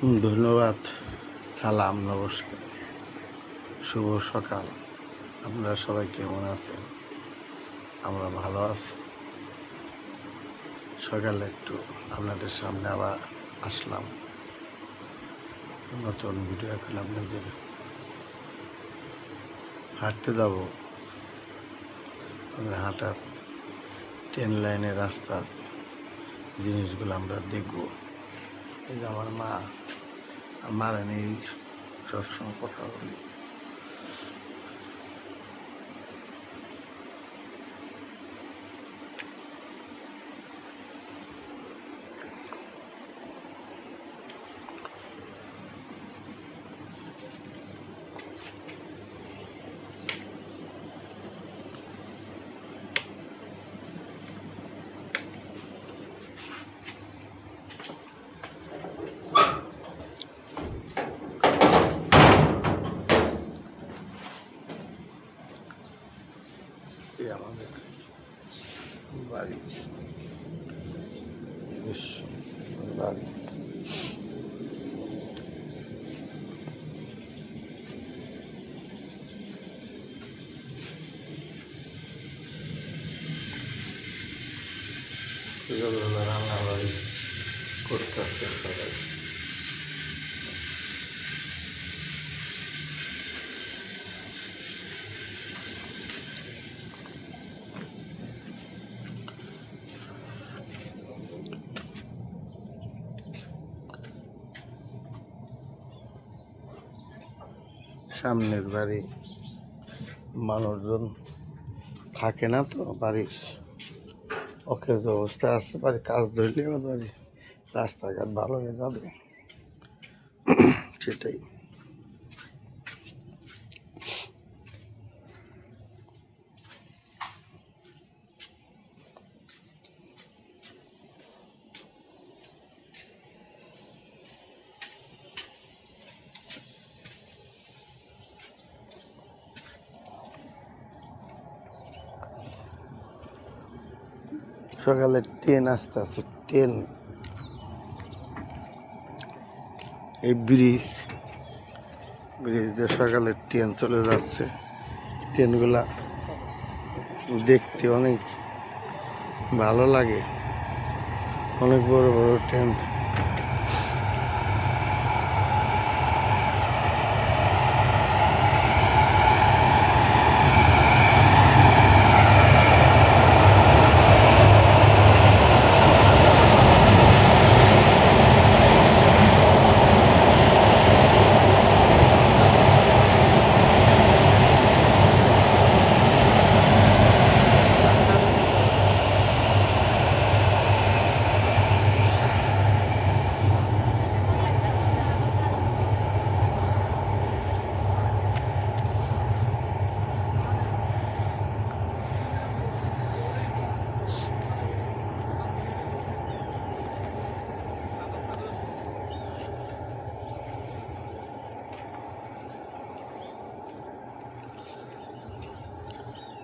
ধন্যবাদ, সালাম, নমস্কার, শুভ সকাল। আপনারা সবাই কেমন আছেন? আমরা ভালো আছি। সকালে একটু আপনাদের সামনে আবার আসলাম নতুন ভিডিও। এখন আপনাদের হাঁটতে যাব, আমরা হাঁটার ট্রেন লাইনের রাস্তার জিনিসগুলো আমরা দেখব। এই যে আমার মা মারা নেই, সবসময় কথা বলি। আমাদের বাড়ি, বাড়ি রান্নাবাড়ি করতে আসছে সবাই। সামনের বাড়ি মানুষজন থাকে না, তো বাড়ির অকেজ অবস্থা আছে। বাড়ির কাজ ধরলে আমার বাড়ি রাস্তাঘাট ভালো হয়ে যাবে, সেটাই। সকালে ট্রেন আসতে আসতে ট্রেন, এই ব্রিজ দিয়ে সকালে ট্রেন চলে যাচ্ছে। ট্রেনগুলা দেখতে অনেক ভালো লাগে, অনেক বড় বড় ট্রেন।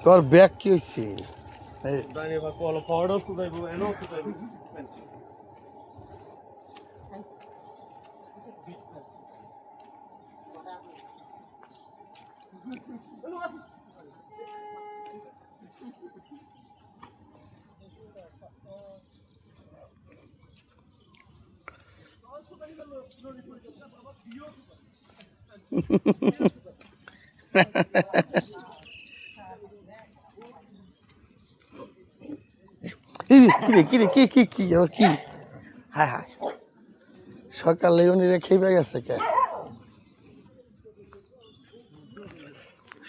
তোর ব্যাগ কি হয়েছে? কি আবার কি? হায় হায়, সকালে উনি খেয়ে গেছে কে?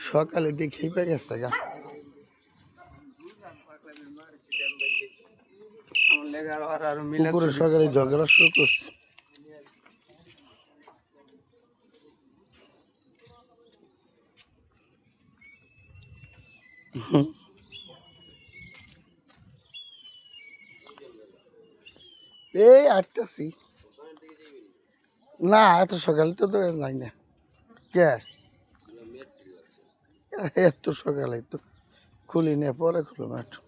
সকালে দিয়ে খেয়ে গেছে গা। পুকুরে সকালে ঝগড়া শুরু করছে। এই আটটাছি না, এত সকালে তো যাই না। কে এত সকালে তো খুলি না, পরে খুলুম একটু।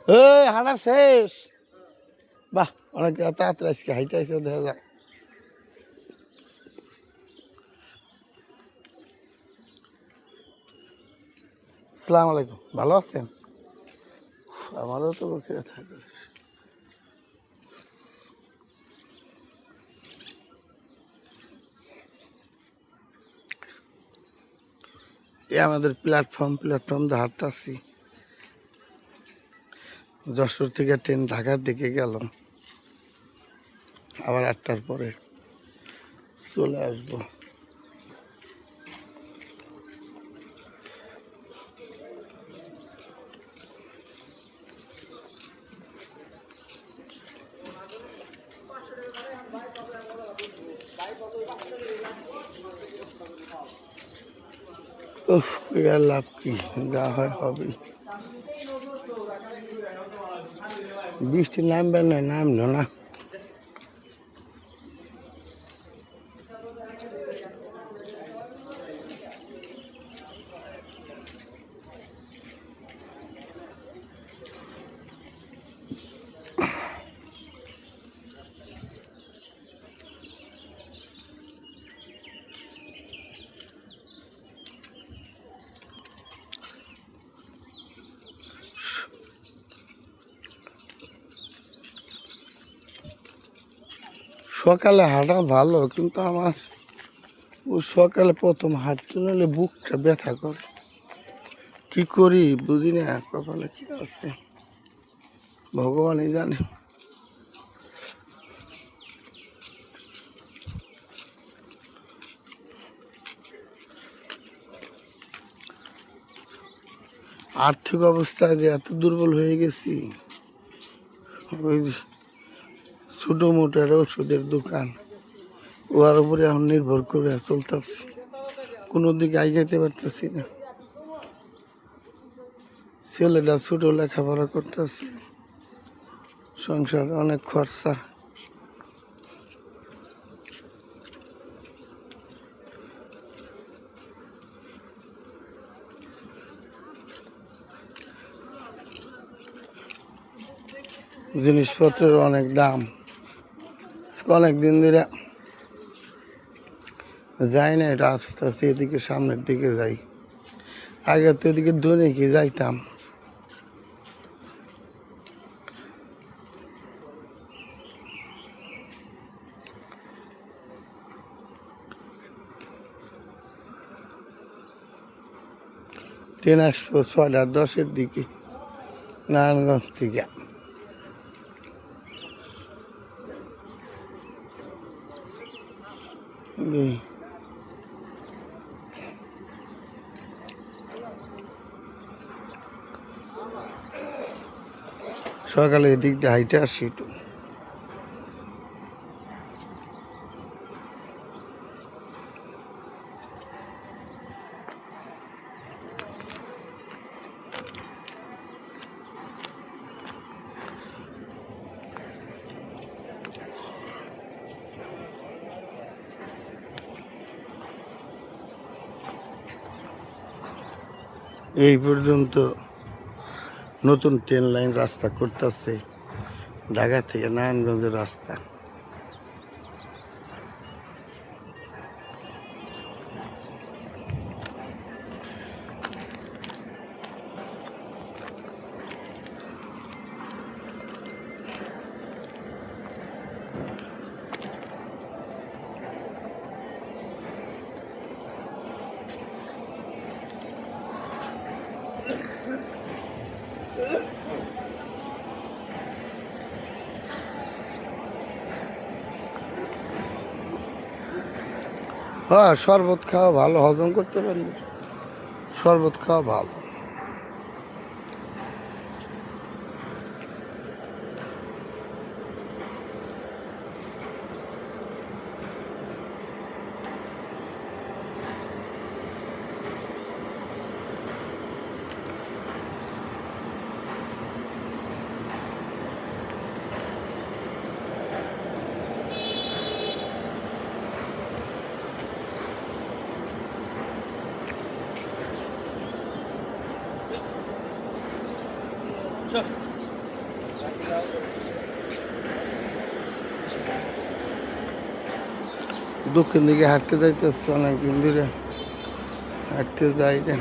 এই হাঁটা শেষ। বাহ, অনেক তাড়াতাড়ি আজকে হাইটা এসে দেখা যাক। আসসালামু আলাইকুম, ভালো আছেন? আমারও তো মুখে থাকে। এ আমাদের প্ল্যাটফর্ম দিয়ে হাঁটতেছি। যশোর থেকে ট্রেন ঢাকার দিকে গেল, আবার 8টার পরে চলে আসবো। উফ, আর লাভ কি, যা হয় হবে। বৃষ্টি নামবে না, নামলো না। সকালে হাঁটা ভালো, কিন্তু আমার ও সকালে প্রথম হাঁটতে নিলে বুকটা ব্যথা করে। কি করি বুঝি না, কপালে কি আছে ভগবানই জানে। আর্থিক অবস্থায় যে এত দুর্বল হয়ে গেছি, ওই ছোটো মোটো একটা ওষুধের দোকান, ওর উপরে এখন নির্ভর করে চলতেছি। কোনো দিকে আগাইতে পারতেছি না। ছেলেটা ছোটো, লেখাপড়া করতেছে, সংসার অনেক খরচা। জিনিসপত্রের অনেক দাম। অনেক দিন ধরে যাই না, এটা আস্তে আস্তে এদিকে সামনের দিকে যাই। আগে তো এদিকে দৈনিকই যাইতাম। ট্রেন আসবো 6:10-এর দিকে নারায়ণগঞ্জ থেকে। সকালে এদিক দিয়ে হাইটে আসি একটু। এই পর্যন্ত নতুন ট্রেন লাইন রাস্তা করতেছে, ঢাকা থেকে নারায়ণগঞ্জের রাস্তা। হ্যাঁ, শরবত খাওয়া ভালো, হজম করতে পারলে শরবত খাওয়া ভালো। দক্ষিণ দিকে হাঁটতে যাইতেছে অনেকদিন ধরে হাঁটতে যাই না।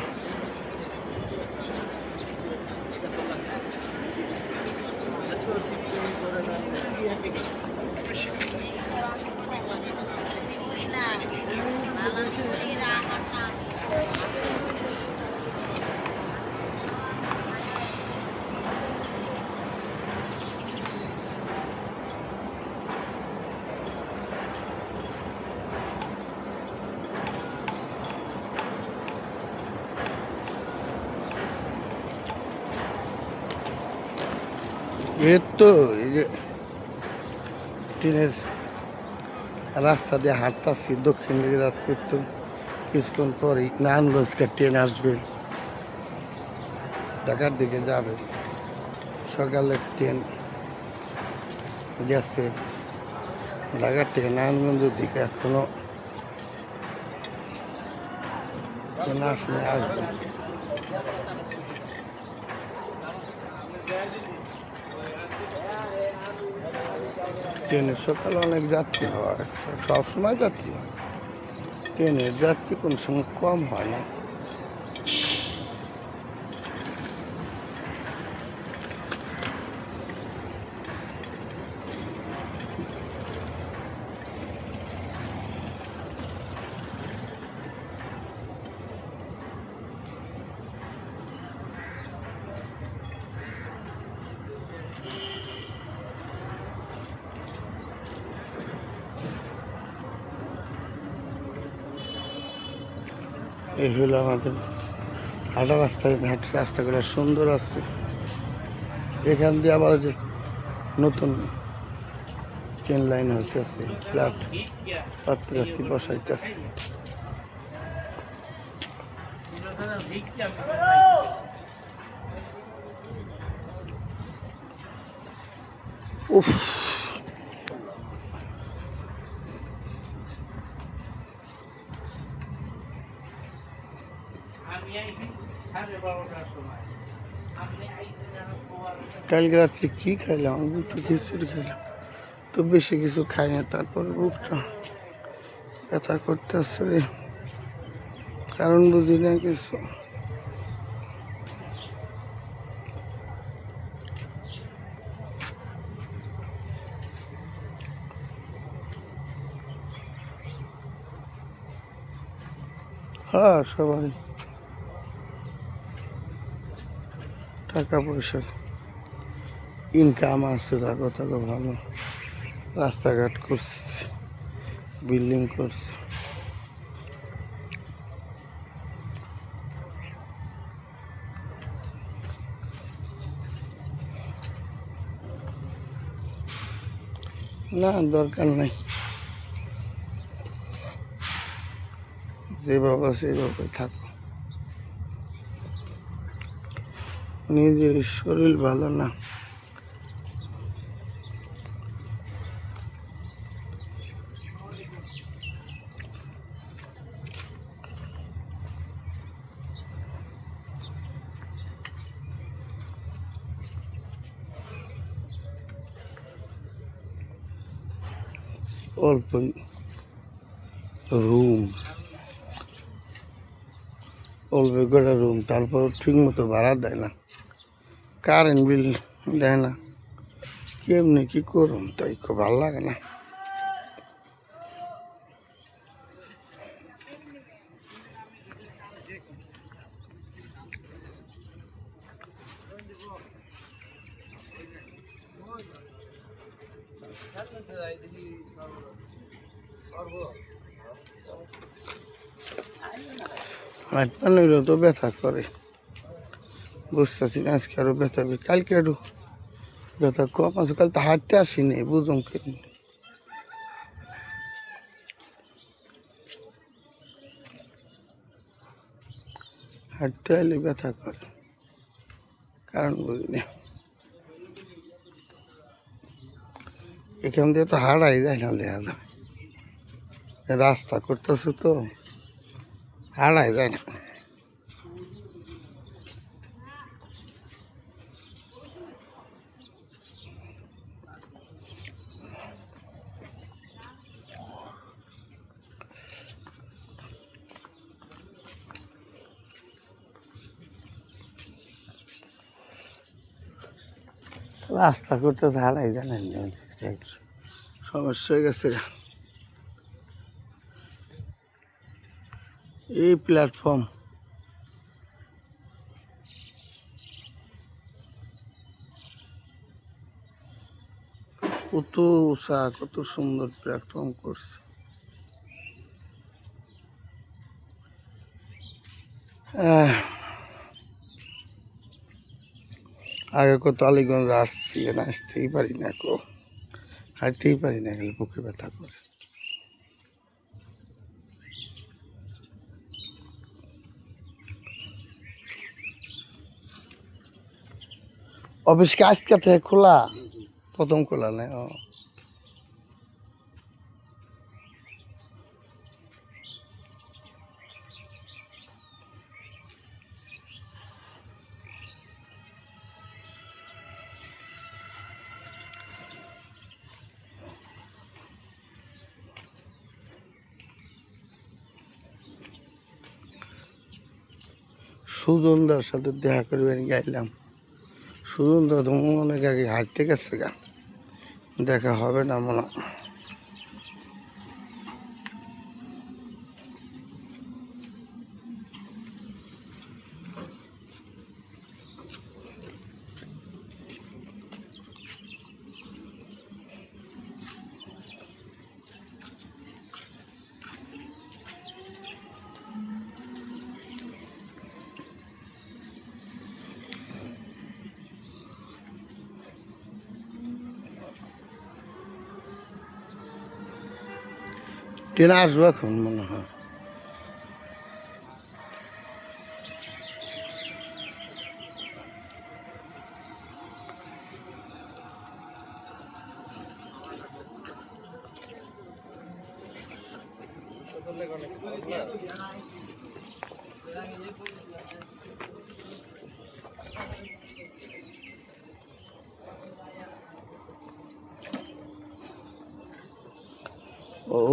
এর তো এই যে ট্রেনের রাস্তা দিয়ে হাঁটতাছি, দক্ষিণ দিকে যাচ্ছি, একটু কিছুক্ষণ পরেই নারায়ণগঞ্জকে ট্রেন আসবে, ঢাকার দিকে যাবে। সকালে ট্রেন গেছে ঢাকার থেকে নারায়ণগঞ্জের দিকে, এখনো ট্রেন আসলে আসবে। ট্রেনের সকালে অনেক যাত্রী হয়, সবসময় যাত্রী হয়, ট্রেনের যাত্রী কোন সময় কম হয় না। এই হলো আমাদের হাঁটা রাস্তায়, হাঁটা রাস্তাগুলো সুন্দর আছে। এখান দিয়ে আবার যে নতুন ট্রেন লাইন হইতেছে, ফ্ল্যাট পাত্রাত্রি বসাইতেছে। উফ, কালকে রাত্রে কি খাইলাম? একটু খিচুড়ি খাইলাম, তো বেশি কিছু খাই না, তারপরে বুকটা ব্যথা করতেছে, কারণ বুঝি না কিছু। হ্যাঁ, সবারই টাকা পয়সা ইনকাম আছে, তাকে তাকে ভালো রাস্তাঘাট করছে, বিল্ডিং করছে। না, দরকার নাই, যেভাবে সেভাবে থাকো। নিজের শরীর ভালো না, অল্প রুম, অল্প করে রুম, তারপর ঠিক মতো ভাড়া দেয় না, কারেন্ট বিল দেয় না, কেমনি কি করুন, তাই খুব ভালো লাগে না। হাত পা নইলে তো ব্যথা করে, বুঝতেছি না আজকে আরো ব্যথা হবে, কালকে একটু ব্যথা কম আছে, কাল তো হাঁটতে আসিনি, বুঝুম কেমনি। হাঁটতে এলে ব্যথা করে, কারণ বুঝি না। এখান দিয়ে তো হারাই যায় না, দেখা যায় রাস্তা করতেছে তো হারাই যায় না। রাস্তা করতে হারাই জানেন না, সমস্যা হয়ে গেছে। এই প্ল্যাটফর্ম কত উঁচা, কত সুন্দর প্ল্যাটফর্ম করছে। আগে কত আলীগঞ্জ আসছি, না আসতেই পারি না, হাঁটতেই পারি না, খালি বুকে ব্যথা করে। অফিস কি আজকে থেকে খোলা? প্রথম খোলা নেই? ও সুজনদার সাথে দেখা করবেন গাইলাম। সুজনদা তো অনেক আগে হাঁটতে গেছে গা, দেখা হবে না মনে হয়। ট্রেন আসবো এখন মনে হয়।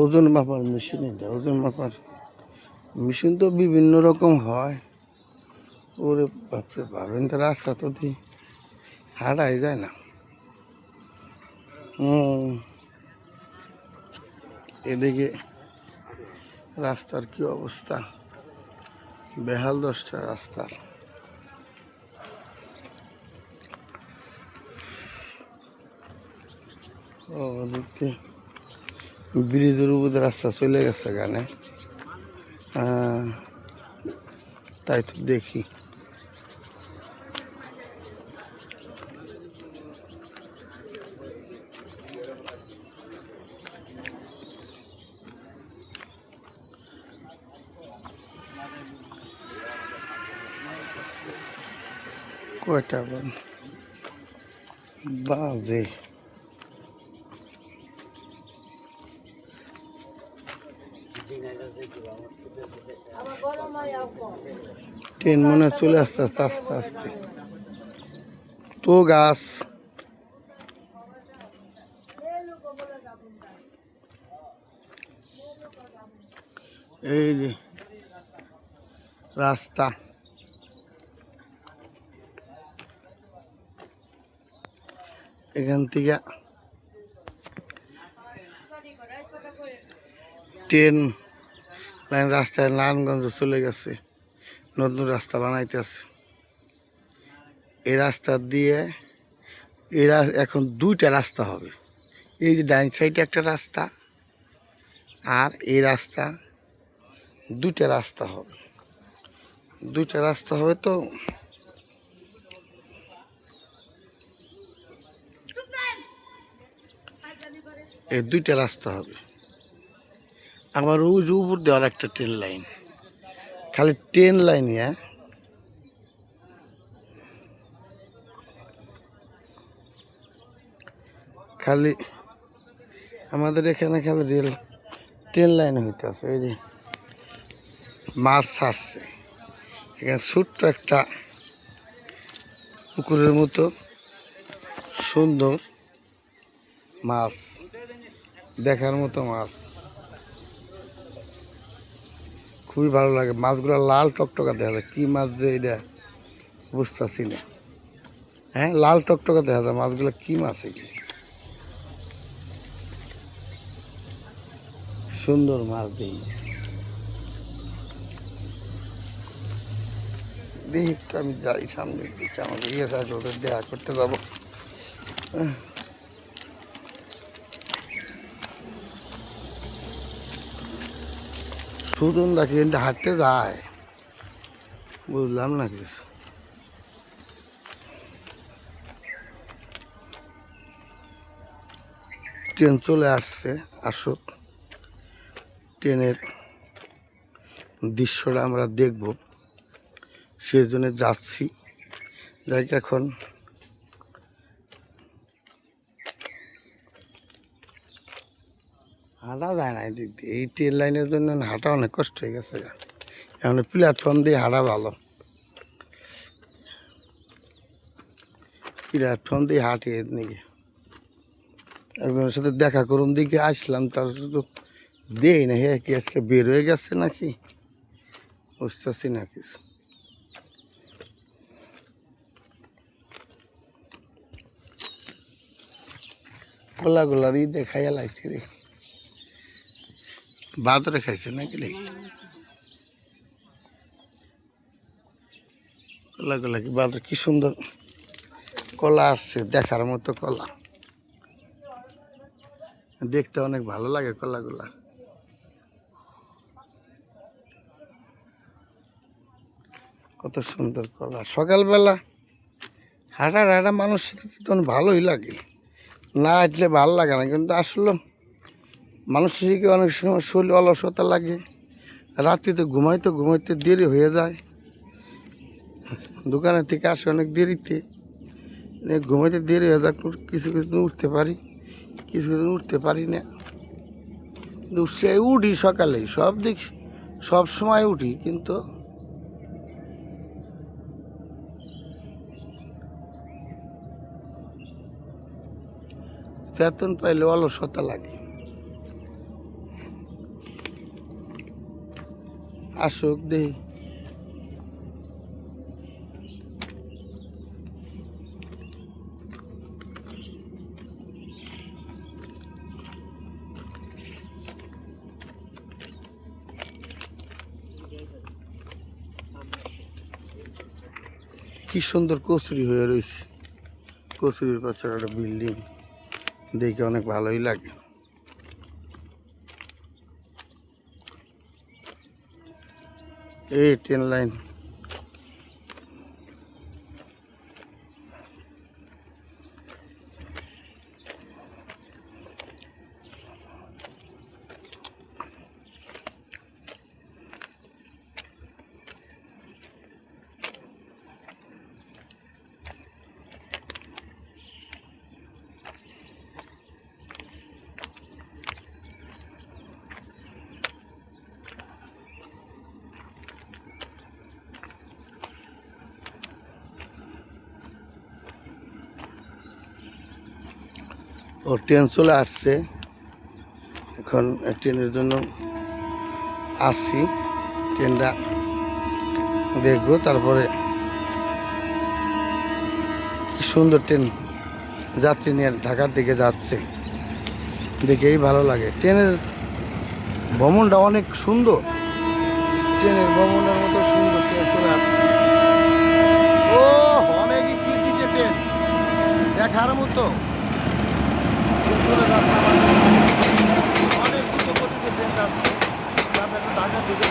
ওজন মাপার মেশিন, এটা ওজন মাপার মেশিন তো বিভিন্ন রকম হয়। ওরে বাপরে, ভাবেন তো রাস্তা তো হাঁটাই যায় না। এদিকে রাস্তার কি অবস্থা, বেহাল দশটা রাস্তার। ও দেখতে ব্রিজের উপর রাস্তা চলে গেছে গানে। তাই তো দেখি। কয়টা বাজে? ট্রেন মনে হয় চলে আসতে আস্তে আস্তে আস্তে। তো গাছ এই যে রাস্তা, এখান থেকে ট্রেন লাইন রাস্তায় নারায়ণগঞ্জ চলে গেছে, নতুন রাস্তা বানাইতেছে। এই রাস্তা দিয়ে এরা এখন দুইটা রাস্তা হবে। এই যে ডাইন সাইডে একটা রাস্তা, আর এই রাস্তা, দুইটা রাস্তা হবে। দুইটা রাস্তা হবে তো এই দুইটা রাস্তা হবে। আবার ওই যে উপর দেওয়ার একটা ট্রেন লাইন, খালি ট্রেন লাইন। খালি আমাদের এখানে খালি ট্রেন লাইন হইতে আছে। এই যে মাছ ছাড়ছে এখানে, ছোট্ট একটা পুকুরের মতো সুন্দর মাছ, দেখার মতো মাছ, খুবই ভালো লাগে। মাছগুলো লাল টকটকা দেখা যায়, কি মাছ যে এটা বুঝতেছি না। হ্যাঁ, লাল টকটকা দেখা যায়। মাছগুলো কি মাছ এগুলো? সুন্দর মাছ দেখি। দেখি একটু আমি যাই সামনের দিকে, আমাদের ইয়ে সাথে ওদের দেখা করতে যাবো। সুজন দেখি কিন্তু হাঁটতে যায়, বুঝলাম না কিছু। ট্রেন চলে আসছে, আসুক, ট্রেনের দৃশ্যটা আমরা দেখব, সেজন্য যাচ্ছি। যাই এখন হাঁটা যায় না এদিক দিয়ে, এই ট্রেন লাইনের জন্য হাঁটা অনেক কষ্ট হয়ে গেছে। এখন প্ল্যাটফর্ম দিয়ে হাঁটা ভালো, প্ল্যাটফর্ম দিয়ে হাঁটি এদিকে। একজনের সাথে দেখা করুন দিকে আসলাম, তার তো দেই না, হ্যাঁ কি আজকে বের হয়ে গেছে নাকি বুঝতেছি না কিছু। গোলাগুলারই দেখাইয়া লাগছে রে, বাদরে খাইছে নাকি রে? কলা কি বাদর, কি সুন্দর কলা আসছে, দেখার মতো কলা, দেখতে অনেক ভালো লাগে কলাগুলা। কত সুন্দর কলা। সকালবেলা হাঁটা মানুষ তখন ভালোই লাগে, না হাঁটলে ভালো লাগে না, কিন্তু আসলে মানুষকে অনেক সময় শরীর অলসতা লাগে, রাত্রিতে ঘুমাইতে ঘুমাইতে দেরি হয়ে যায়, দোকানের থেকে আসে অনেক দেরিতে, ঘুমাইতে দেরি হয়ে যায়, কিছু কিছু উঠতে পারি, কিছু কিছু উঠতে পারি না। কিন্তু সে উঠি সকালেই, সব দিক সব সময় উঠি, কিন্তু চেতন পাইলে অলসতা লাগে। আসুক দেখি। কি সুন্দর কচুরি হয়ে রয়েছে, কচুরির পাশে একটা বিল্ডিং, দেখে অনেক ভালোই লাগে। এই ট্রেন লাইন, ও ট্রেন চলে আসছে, এখন ট্রেনের জন্য আসছি, ট্রেনটা দেখবো, তারপরে কি সুন্দর ট্রেন যাত্রী নিয়ে ঢাকার দিকে যাচ্ছে, দেখেই ভালো লাগে। ট্রেনের ভ্রমণটা অনেক সুন্দর, ট্রেনের ভ্রমণের মতো সুন্দর ট্রেন চলে আসছে। ও অনেক স্পিড দিচ্ছে ট্রেন, দেখার মতো অনেক দ্রুত গতিতে ট্রেন যাচ্ছে। ঢাকার দিকে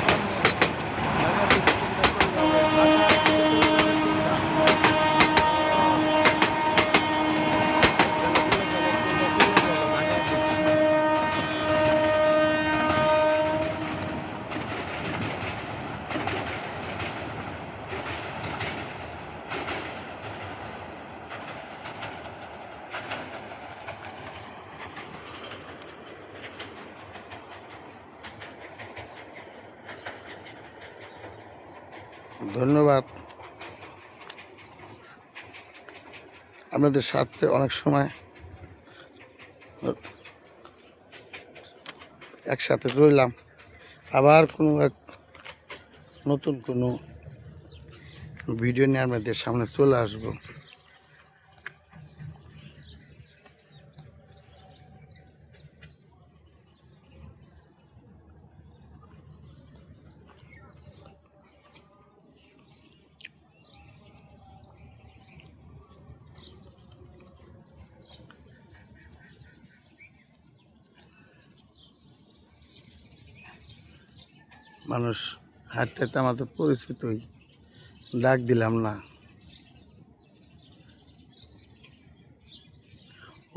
ধন্যবাদ। আপনাদের সাথে অনেক সময় একসাথে রইলাম, আবার কোনো এক নতুন কোনো ভিডিও নিয়ে আপনাদের সামনে চলে আসবো। মানুষ হাঁটতে তো আমাদের পরিচিতই, ডাক দিলাম না।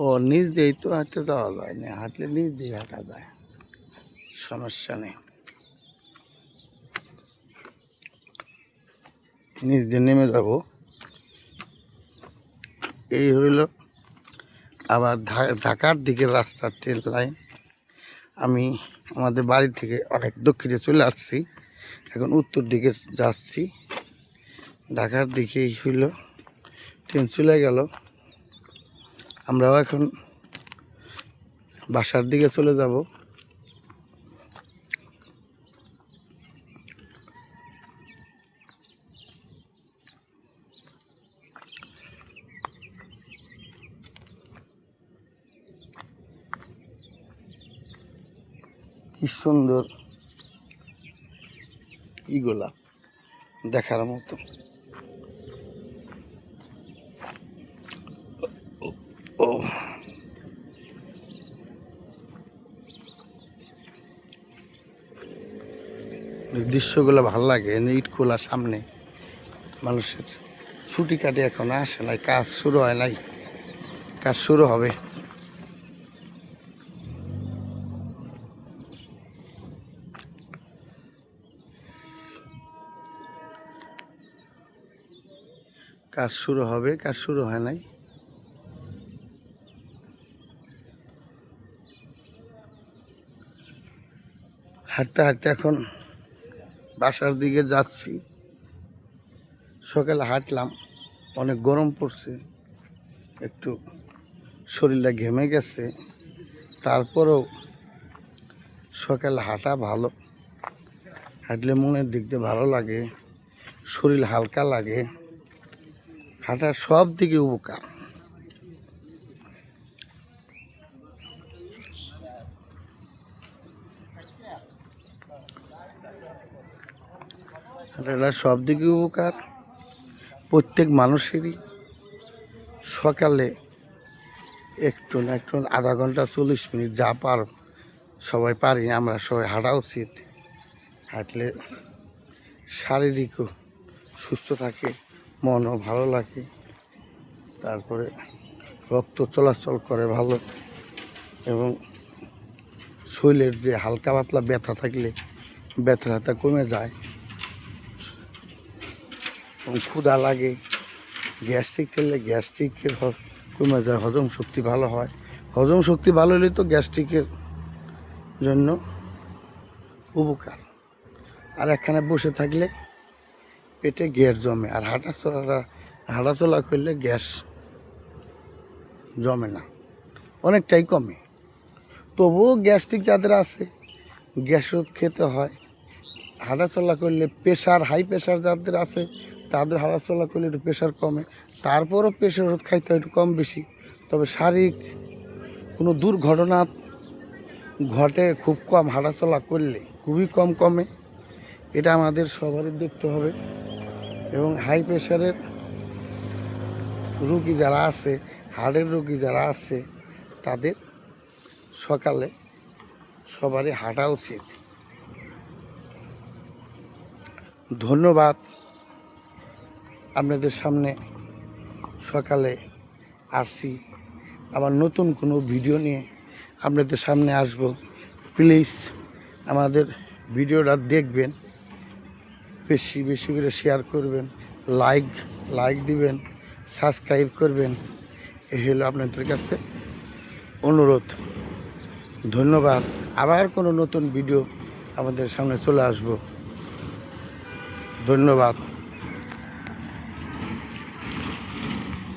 ও নিজ দিয়েই তো হাঁটতে যাওয়া যায় না, হাঁটলে নিজ দিয়ে হাঁটা যায়, সমস্যা নেই। নিচ দিয়ে নেমে যাব। এই হইল আবার ঢাকার দিকের রাস্তার ট্রেন লাইন। আমি আমাদের বাড়ি থেকে অনেক দক্ষিণে চলে আসছি, এখন উত্তর দিকে যাচ্ছি। ঢাকার দিকেই হইল ট্রেন চলে গেল। আমরাও এখন বাসার দিকে চলে যাব। কি সুন্দর ইগুলা, দেখার মতো। ও দৃশ্যগুলো ভালো লাগে। ইট খোলা সামনে, মানুষের ছুটি কাটে এখন আসে নাই, কাজ শুরু হয় নাই, কাজ শুরু হবে। কাজ শুরু হবে, কাজ শুরু হয় নাই। হাঁটতে হাঁটতে এখন বাসার দিকে যাচ্ছি। সকালে হাঁটলাম, অনেক গরম পড়ছে, একটু শরীরটা ঘেমে গেছে। তারপরেও সকালে হাঁটা ভালো, হাঁটলে মনের দিক দিয়ে ভালো লাগে, শরীর হালকা লাগে, হাঁটার সব দিকে উপকার। হাঁটার সব দিকে উপকার। প্রত্যেক মানুষেরই সকালে একটু না একটু আধা ঘন্টা 40 মিনিট যা পার, সবাই পারি, আমরা সবাই হাঁটা উচিত। হাঁটলে শারীরিকও সুস্থ থাকে, মনও ভালো লাগে, তারপরে রক্ত চলাচল করে ভালো, এবং শরীরের যে হালকা পাতলা ব্যথা থাকলে ব্যথাটা কমে যায়, এবং ক্ষুধা লাগে, গ্যাস্ট্রিক থাকলে গ্যাস্ট্রিকের কমে যায়, হজম শক্তি ভালো হয়। হজম শক্তি ভালো হলে তো গ্যাস্ট্রিকের জন্য উপকার। আর একখানে বসে থাকলে পেটে গ্যাস জমে, আর হাঁটাচলা করলে গ্যাস জমে না, অনেকটাই কমে। তবুও গ্যাস্ট্রিক যাদের আছে গ্যাস ওষুধ খেতে হয়। হাঁটাচলা করলে প্রেশার, হাই প্রেশার যাদের আছে তাদের হাঁটাচলা করলে একটু প্রেশার কমে। তারপরও প্রেশার ওষুধ খাইতে হয় একটু কম বেশি। তবে শারীরিক কোনো দুর্ঘটনা ঘটে খুব কম, হাঁটাচলা করলে খুবই কম কমে। এটা আমাদের সবারই দেখতে হবে। এবং হাই প্রেশারের রোগী যারা আছে, হার্টের রোগী যারা আছে, তাদের সকালে সবারই হাঁটা উচিত। ধন্যবাদ। আপনাদের সামনে সকালে আসছি, আবার নতুন কোনো ভিডিও নিয়ে আপনাদের সামনে আসব। প্লিজ আমাদের ভিডিওটা দেখবেন, বেশি বেশি করে শেয়ার করবেন, লাইক দিবেন, সাবস্ক্রাইব করবেন। এই হলো আপনাদের কাছে অনুরোধ। ধন্যবাদ। আবার কোনো নতুন ভিডিও আমাদের সামনে চলে আসব। ধন্যবাদ।